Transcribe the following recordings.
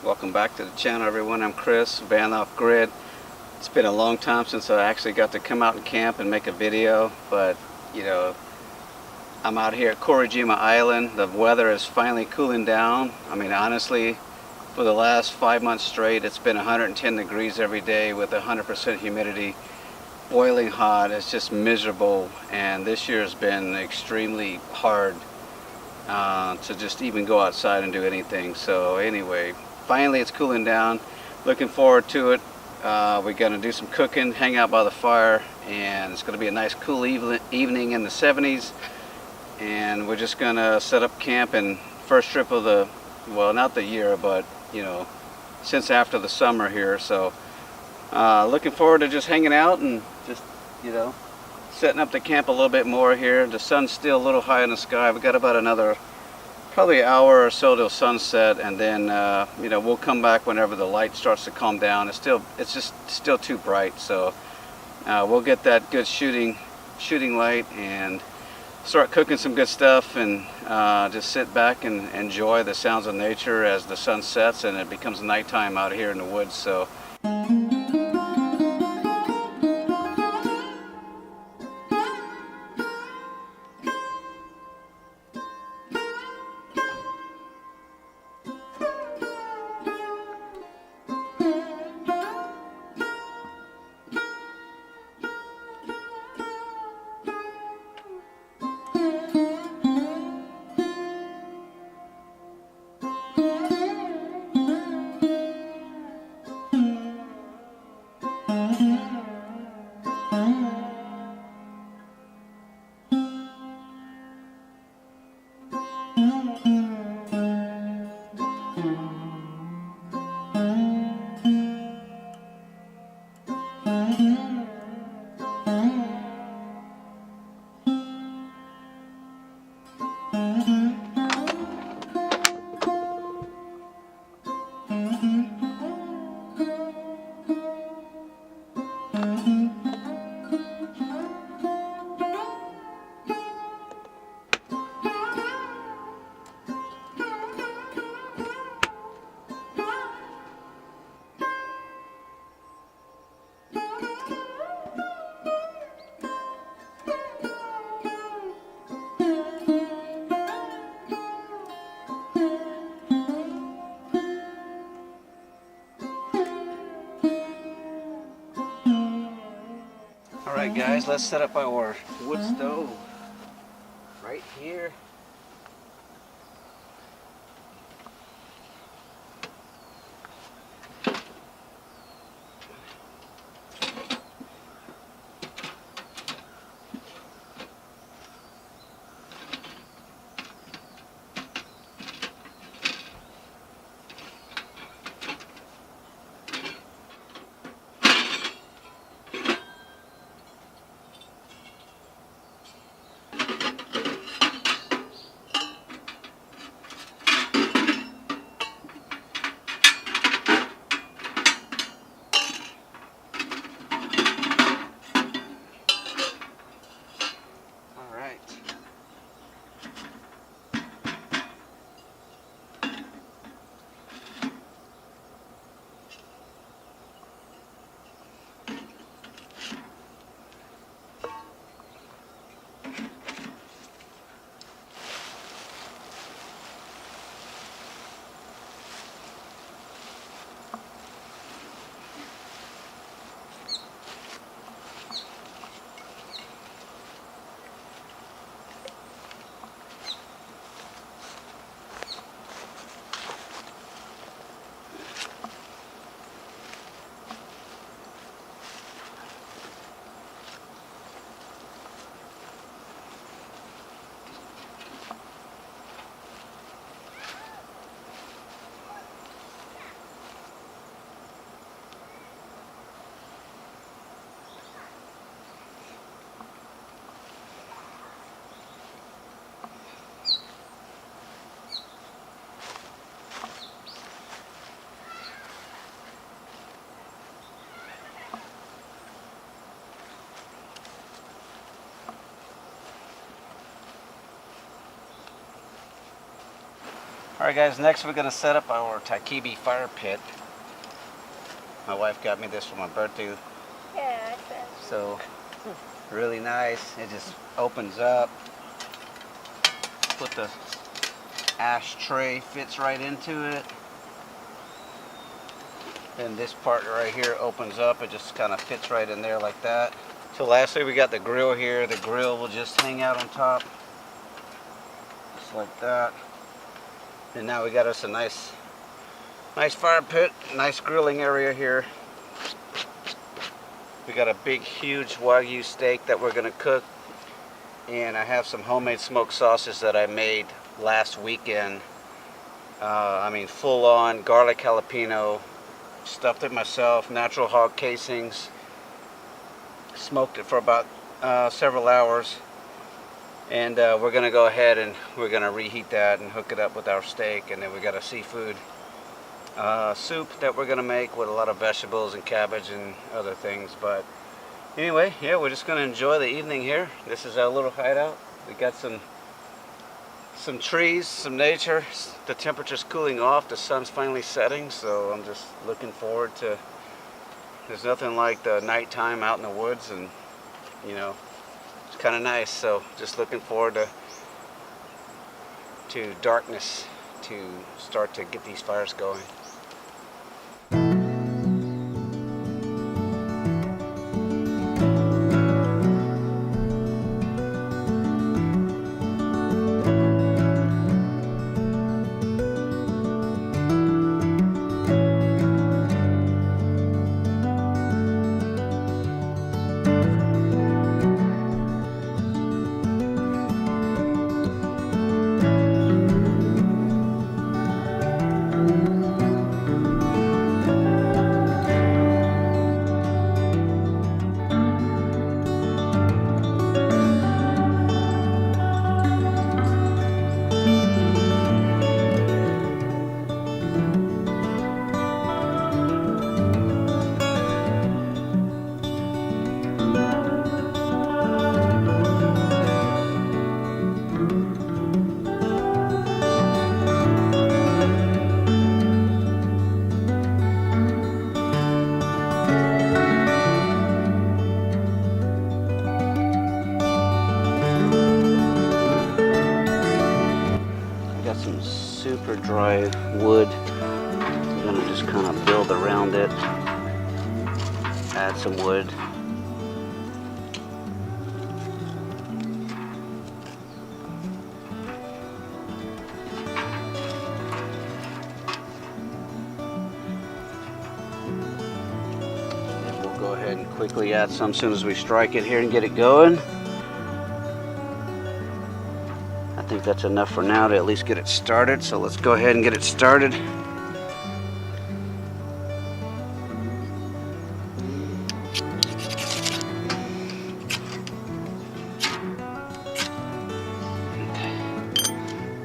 Welcome back to the channel, everyone. I'm Chris, Van Off Grid. It's been a long time since I actually got to come out and camp and make a video, but you know, I'm out here at Kouri Island. The weather is finally cooling down. I mean, honestly, for the last 5 months straight, it's been 110 degrees every day with 100% humidity, boiling hot. It's just miserable, and this year has been extremely hard to just even go outside and do anything. So anyway, finally it's cooling down. Looking forward to it. We're going to do some cooking, hang out by the fire, and it's going to be a nice cool evening in the 70s. And we're just going to set up camp, and first trip of the, well, not the year, but you know, since after the summer here. So looking forward to just hanging out and just, you know, setting up the camp a little bit more here. The sun's still a little high in the sky. We've got about another probably an hour or so till sunset, and then you know, we'll come back whenever the light starts to calm down. It's just still too bright, so we'll get that good shooting light and start cooking some good stuff, and just sit back and enjoy the sounds of nature as the sun sets and it becomes nighttime out here in the woods. So alright guys, let's set up our wood stove right here. Alright guys, next we're going to set up our Takibi fire pit. My wife got me this for my birthday. Yeah, so really nice. It just opens up. Put the ashtray, fits right into it. Then this part right here opens up. It just kind of fits right in there like that. So lastly, we got the grill here. The grill will just hang out on top, just like that. And now we got us a nice fire pit, nice grilling area here. We got a big, huge Wagyu steak that we're gonna cook, and I have some homemade smoked sausage that I made last weekend. I mean, full-on garlic jalapeno, stuffed it myself, natural hog casings, smoked it for about several hours, and we're gonna go ahead and we're gonna reheat that and hook it up with our steak. And then we got a seafood soup that we're gonna make with a lot of vegetables and cabbage and other things. But anyway, yeah, we're just gonna enjoy the evening here. This is our little hideout. We got some trees, some nature. The temperature's cooling off, the sun's finally setting, so I'm just looking forward to, there's nothing like the nighttime out in the woods, and you know, it's kind of nice. So just looking forward to darkness to start to get these fires going. Super dry wood. I'm gonna just kind of build around it, add some wood. And we'll go ahead and quickly add some as soon as we strike it here and get it going. I think that's enough for now to at least get it started, so let's go ahead and get it started.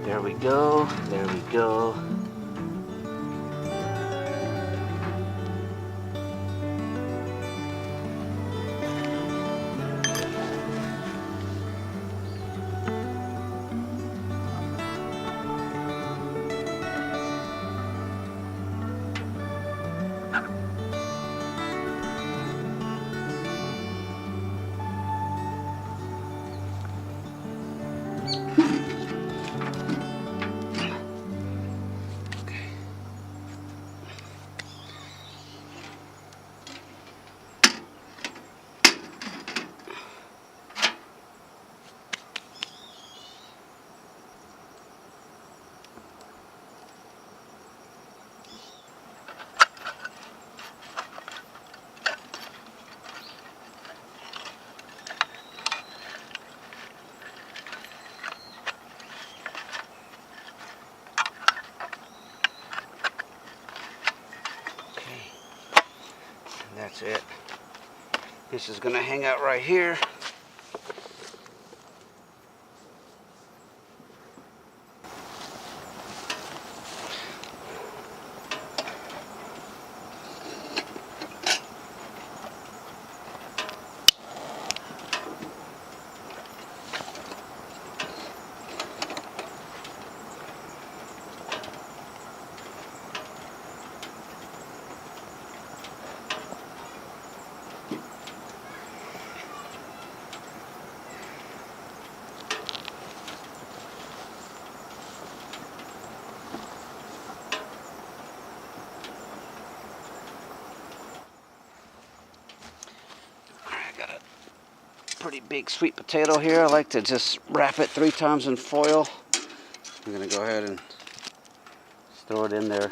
There we go, there we go. That's it. This is gonna hang out right here. pretty big sweet potato here. I like to just wrap it 3 times in foil. I'm gonna go ahead and throw it in there.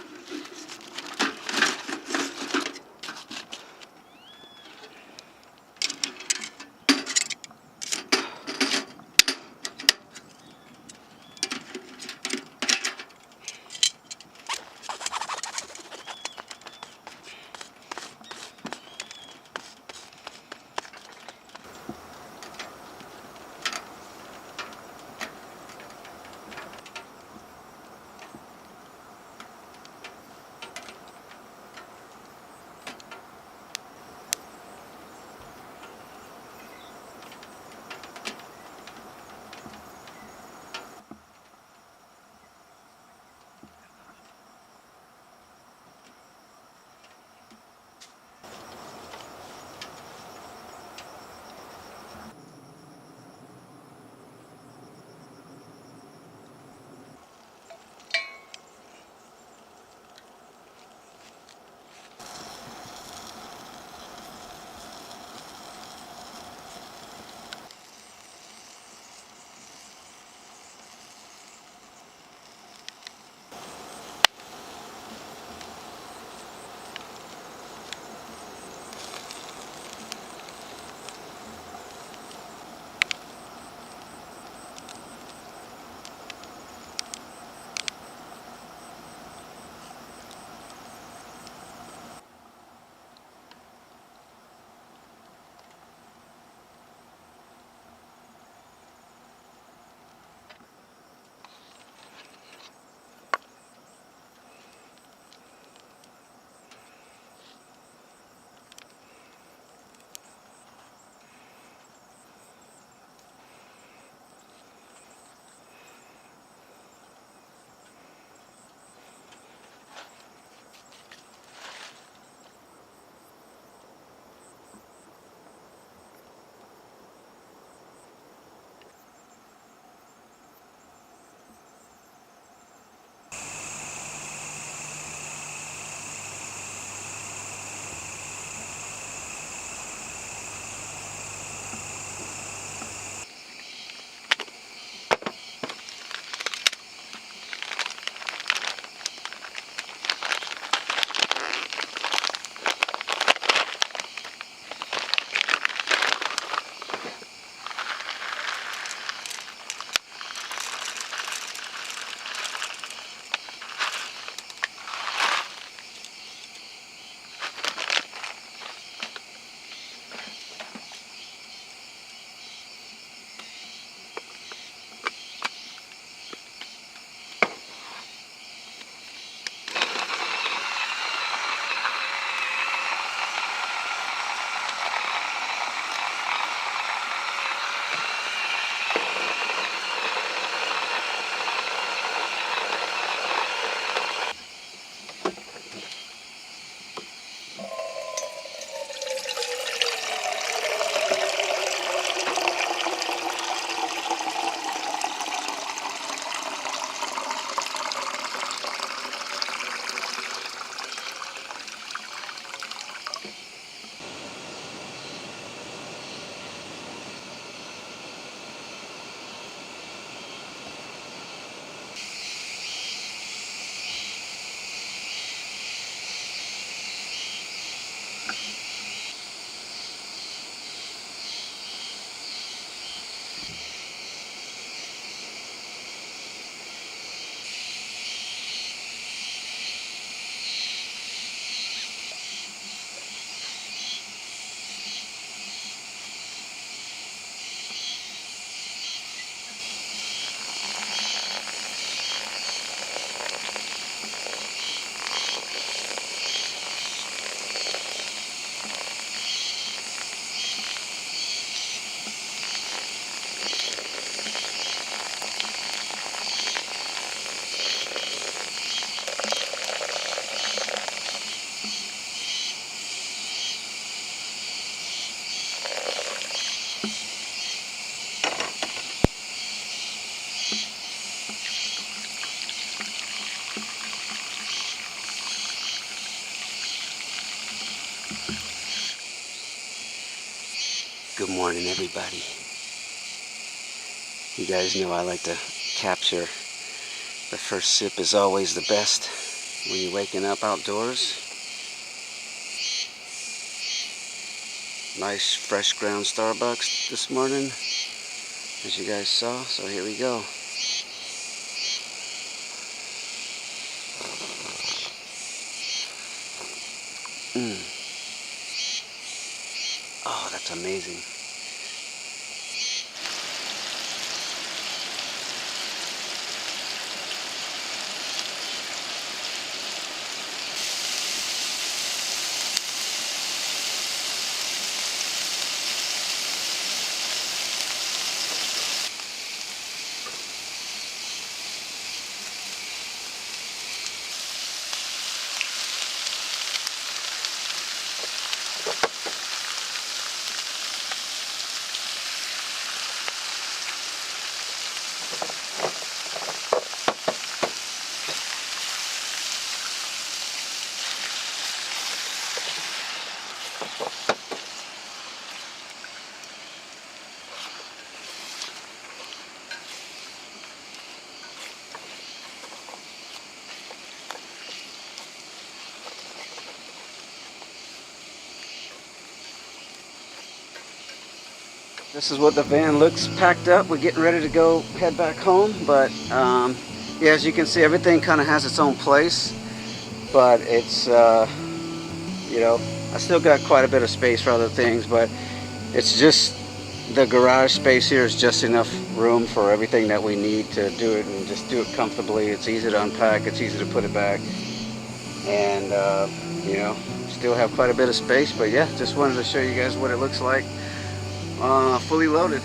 Good morning, everybody. You guys know I like to capture the first sip is always the best when you're waking up outdoors. Nice fresh ground Starbucks this morning, as you guys saw, so here we go. Oh, that's amazing. This is what the van looks packed up. We're getting ready to go head back home, but yeah, as you can see, everything kind of has its own place, but it's you know, I still got quite a bit of space for other things, but it's just the garage space here is just enough room for everything that we need to do it and just do it comfortably. It's easy to unpack, it's easy to put it back, and you know, still have quite a bit of space. But yeah, just wanted to show you guys what it looks like fully loaded.